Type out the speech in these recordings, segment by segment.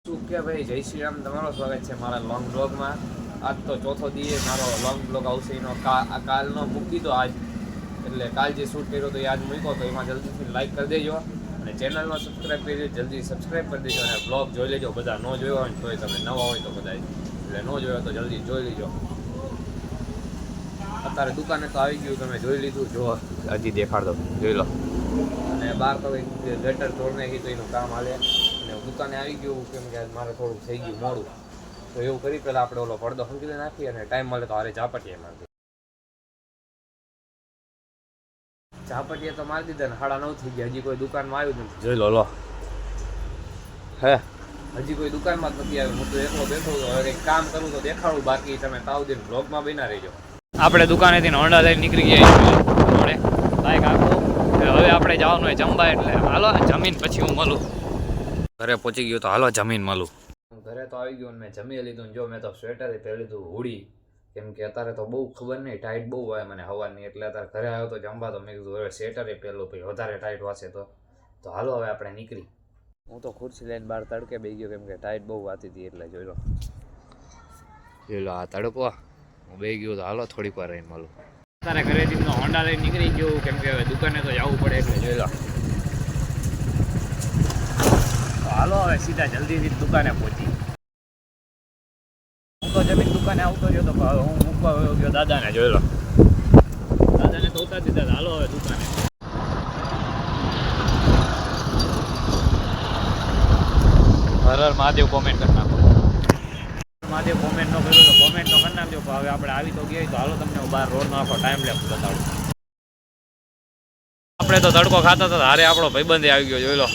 શું કે ભાઈ, જય શ્રી રામ. તમારો સ્વાગત છે મારા લોંગ બ્લોગમાં. આજ તો ચોથો દિવસ મારો લોંગ બ્લોગ આવશે. એનો કાલનો મૂકી દો આજ, એટલે કાલ જે શૂટ કર્યો તો એ આજ મૂક્યો તો. એમાં જલ્દીથી લાઈક કરી દેજો અને ચેનલમાં સબસ્ક્રાઈબ કરી દેજો. જલ્દી સબસ્ક્રાઈબ કરી દેજો અને બ્લોગ જોઈ લેજો. બધા ન જોયો હોય તોય તમે નવા હોય તો બધા, એટલે ન જોયો તો જલ્દી જોઈ લેજો. અત્યારે દુકાને તો આવી ગયું, તમે જોઈ લીધું. જો હજી દેખાડ દો, જોઈ લો. અને બહાર તો ગટર તોડ નાખી તો એનું કામ હાલે. અને દુકાને આવી ગયું કેમ કે મારે થોડું થઈ ગયું મોડું, તો એવું કરી પહેલાં આપણે ઓલો પડદો હંકેલી નાખીએ અને ટાઈમ મળે તો હારે ઝાપટીએ મારી દીધા. ઝાપટીએ તો મારી દીધા ને 9:30 થઈ ગયા. હજી કોઈ દુકાનમાં આવ્યું નથી. જોઈ લો. હે હજી કોઈ દુકાનમાં જ નથી આવ્યું. હું તો એકલો બેઠો હતો. હવે કંઈક કામ કરું તો દેખાડું, બાકી તમે તાવ દિન બ્લોગમાં બના રહીજો. આપણે દુકાનેથી હોન્ડા લઈને નીકળી ગયા બાઈક આખું. હવે આપણે જવાનું હોય જમવા, એટલે હાલો જમીન પછી હું મળું. ઘરે પહોંચી ગયો તો હાલો જમીન મળું. ઘરે તો આવી ગયો ને મેં જમી લીધું. જો મેં તો સ્વેટર પહેરી લીધું, હુડી, કેમ કે અત્યારે તો બહુ ખબર નહીં, ટાઈટ બહુ હોય મને હવાની. એટલે અત્યારે ઘરે આવ્યો તો જમવા, તો મેં કીધું હવે સ્વેટરે પહેરલું, પછી વધારે ટાઈટ વાશે તો હાલો હવે આપણે નીકળી. હું તો ખુરશી લઈને બહાર તડકે બેસી ગયો, કેમ કે ટાઈટ બહુ વાતી હતી. એટલે જોઈ લો આ તડકો. હું બેસી ગયો તો હાલો થોડીક વાર રહીને મળું. અત્યારે ઘરેથી હોન્ડા લઈને નીકળી ગયો, કેમ કે હવે દુકાને તો જવું પડે. એટલે જોઈ લો. હાલો હવે સીધા જલ્દીથી દુકાને પહોંચી. હું તો જમીન દુકાને આવતો રહ્યો તો હું મૂકવા ગયો દાદાને. જોઈ લો, દાદાને તો ઉતારી દીધા. હાલો હવે દુકાને. હર હર મહાદેવ કોમેન્ટ કરી નાખો. મહાદેવ કોમેન્ટ ન કર્યું તો કોમેન્ટ તો કરી નાખજો. હવે આપણે આવી તો ગયા તો હાલો તમને હું બહાર રોડ નાખો ટાઈમ લેપ બતાડું. આપણે તો તડકો ખાતા હતા, હારે આપણો ભાઈબંધે આવી ગયો. જોઈ લો.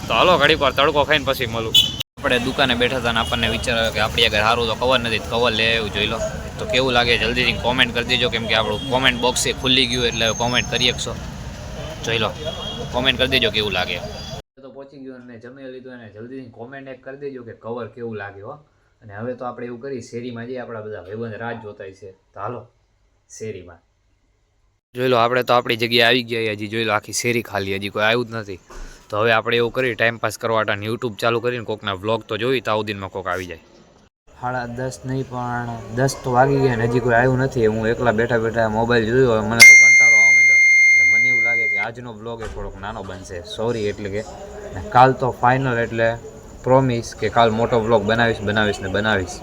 તો હાલો ઘડીક વાર તડકો ખાઈને પછી મળું. આપણે દુકાને બેઠા હતા ને આપણને વિચાર આવ્યો કે આપણી આગળ સારું તો કવર નથી, કવર લે એવું. જોઈ લો તો કેવું લાગે જલ્દીથી કોમેન્ટ કરી દેજો, કેમ કે આપણું કોમેન્ટ બોક્સ એ ખુલ્લી ગયું, એટલે કોમેન્ટ કરી શકશો. જોઈ લો, કોમેન્ટ કરી દેજો કેવું લાગે. તો પહોંચી ગયો અને જમી લીધું, અને જલ્દીથી કોમેન્ટ એક કરી દેજો કે કવર કેવું લાગે હો. અને હવે તો આપણે એવું કરી, શેરીમાં જઈએ. આપણા બધા ભાઈબંધ રાહ જોતા છે, તો હાલો શેરીમાં. જોઈ લો આપણે તો આપણી જગ્યાએ આવી ગયા. હજી જોઈ લો આખી શેરી ખાલી, હજી કોઈ આવ્યું જ નથી. તો હવે આપણે એવું કરી, ટાઈમ પાસ કરવા માટે યુટ્યુબ ચાલુ કરીને કોકના વ્લોગ તો જોઈ, તાવ દિનમાં કોક આવી જાય. 10:30 નહીં પણ 10 તો વાગી ગયા ને હજી કોઈ આવ્યું નથી. હું એકલા બેઠા બેઠા મોબાઈલ જોયો. મને તો કંટાળો આવવા માંડ્યો. એટલે મને એવું લાગે કે આજનો બ્લોગ એ થોડોક નાનો બનશે. સોરી. એટલે કે કાલ તો ફાઇનલ, એટલે પ્રોમિસ કે કાલ મોટો બ્લોગ બનાવીશ.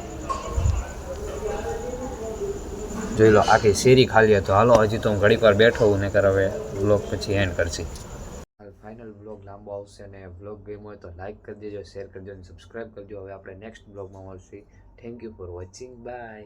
જોઈ લો આખી શેરી ખાલી હતો. હાલો હજી તો હું ઘડીક વાર બેઠો હું, ને કર હવે બ્લોગ પછી એન્ડ કરશી. ફાઇનલ બ્લોગ લાંબો આવશે, અને બ્લોગ ગમ્યો હોય તો લાઈક કરી દેજો, શેર કરજો અને સબસ્ક્રાઈબ કરજો. હવે આપણે નેક્સ્ટ બ્લોગમાં મળશું. Thank you for watching. By.